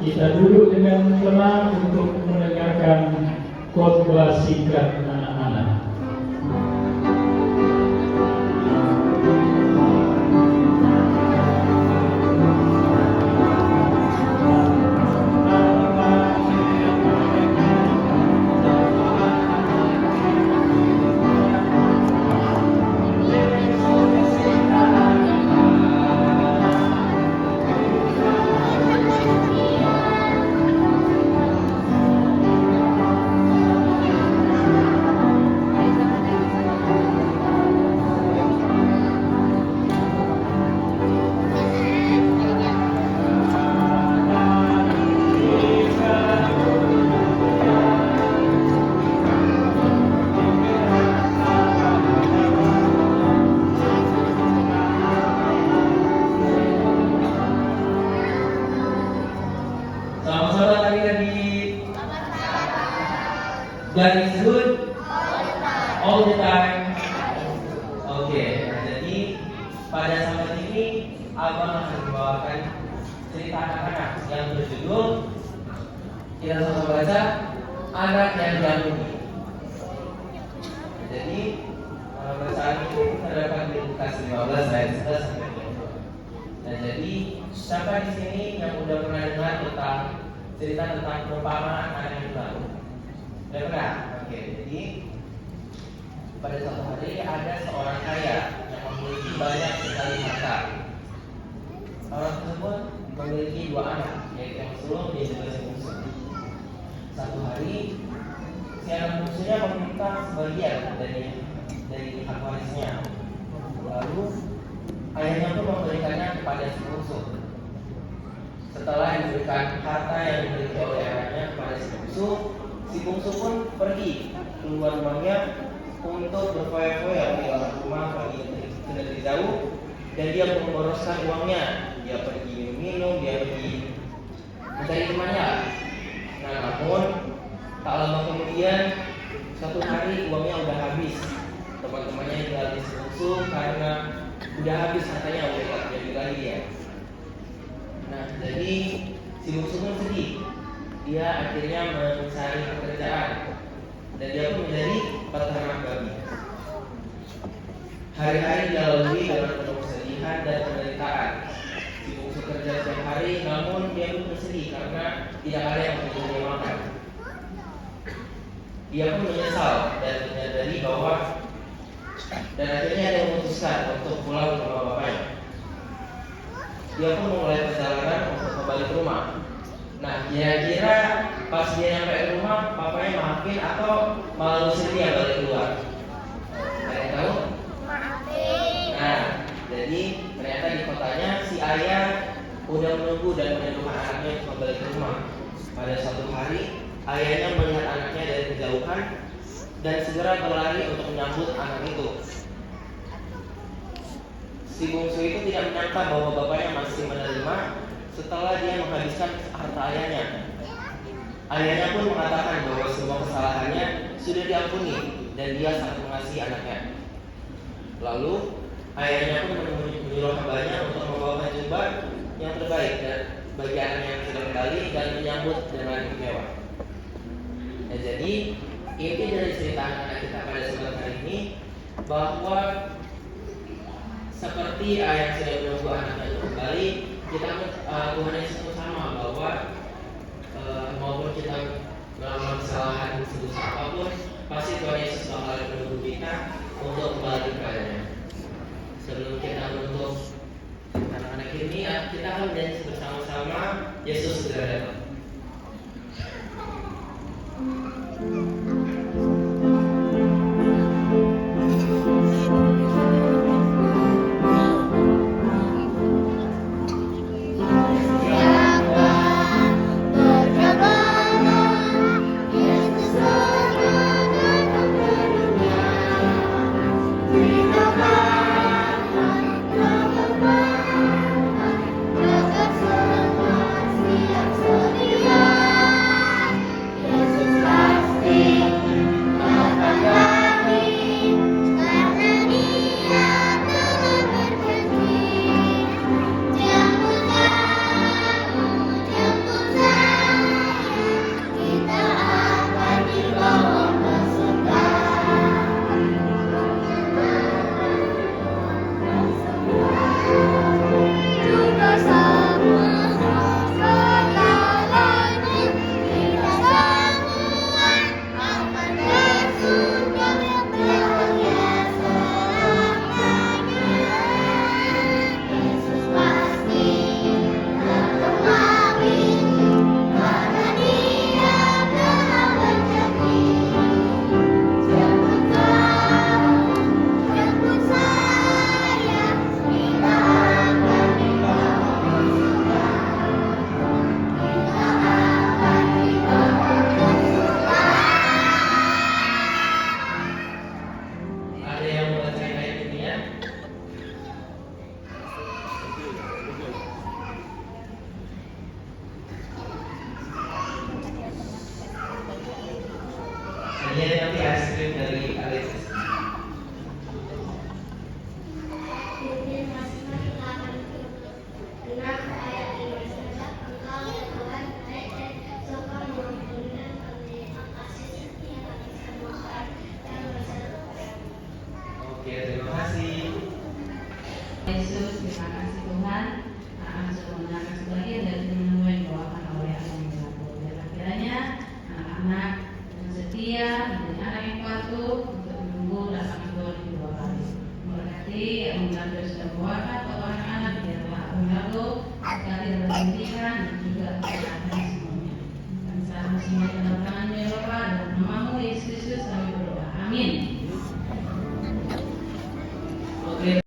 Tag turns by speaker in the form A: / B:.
A: Kita duduk dengan tenang untuk mendengarkan khotbah singkat anak-anak.
B: Selamat adik-adik. God is good all the time. Oke, nah jadi pada saat ini abang akan membawakan cerita anak-anak yang berjudul, kita sama baca, Anak yang Diampuni. Jadi bacaan itu terdapat di Lukas 15 ayat 11 sampai 20. Nah jadi siapa di sini yang udah pernah dengar tentang cerita tentang perumpamaan anak yang baru? Udah pernah? Oke, jadi pada suatu hari ada seorang kaya yang memiliki banyak sekali harta. Orang tersebut memiliki dua anak, yaitu yang sulung dan juga si bungsu. Satu hari si anak bungsunya meminta sebagian dari hak warisnya. Lalu ayahnya pun memberikannya kepada si bungsu. Setelah diberikan harta yang dimiliki oleh ayahnya kepada si bungsu pun pergi keluar rumahnya untuk berfoya-foya di dalam rumah, pergi ke negeri jauh, dan dia memboroskan uangnya. Dia pergi minum, dia pergi mencari temannya. Nah, namun tak lama kemudian suatu hari uangnya udah habis. Teman-temannya tinggal di bungsu karena udah habis hartanya, udah tak jadi lagi dia. Nah, jadi si bungsu pun sedih. Dia akhirnya mencari pekerjaan dan dia pun menjadi peternak babi. Hari-hari dia lalui dengan penuh kesedihan dan penderitaan. Si bungsu kerja setiap hari, namun dia pun bersedih karena tidak ada yang memberi dia makan. Dia pun menyesal dan menyadari bahwa, dan akhirnya dia memutuskan untuk pulang ke rumah bapaknya. Dia pun memulai perjalanan untuk kembali ke rumah. Nah, kira-kira pas dia nyampe ke rumah, bapaknya maafin atau malah ngusir dia balik keluar? Ada yang tahu?
C: Maafin.
B: Nah, jadi ternyata di kotanya si ayah udah menunggu dan menunggu anaknya untuk kembali ke rumah. Pada suatu hari, ayahnya melihat anaknya dari kejauhan dan segera berlari untuk menyambut anak itu. Si bungsu itu tidak menyangka bahwa bapaknya masih menerima setelah dia menghabiskan harta ayahnya. Ayahnya pun mengatakan bahwa semua kesalahannya sudah diampuni dan dia sangat mengasihi anaknya. Lalu ayahnya pun menyuruh hambanya untuk membawakan jubah yang terbaik dan bagi anaknya yang sudah kembali dan menyambut dengan mewah. Nah, jadi inti dari cerita anak-anak kita pada sore hari ini bahwa seperti ayah yang sudah menunggu anaknya untuk kembali, kita Tuhan Yesus sama bahwa maupun kita melakukan kesalahan sebesar apapun, pasti Tuhan Yesus bakal menunggu kita untuk kembali kepadanya. Sebelum kita menutup anak-anak ini, kita akan menyanyi bersama-sama Yesus segera datang.
C: Setiap
D: mendengarkan sebagian dari firman Tuhan yang dibawakan oleh Ayah Mengaku. Dan kiranya anak-anak yang setia menjadi anak yang patuh untuk menunggu datang Tuhan yang kedua kali. Berarti yang sudah membawakan untuk anak-anak biarlah Mengaku sekali dalam pendidikan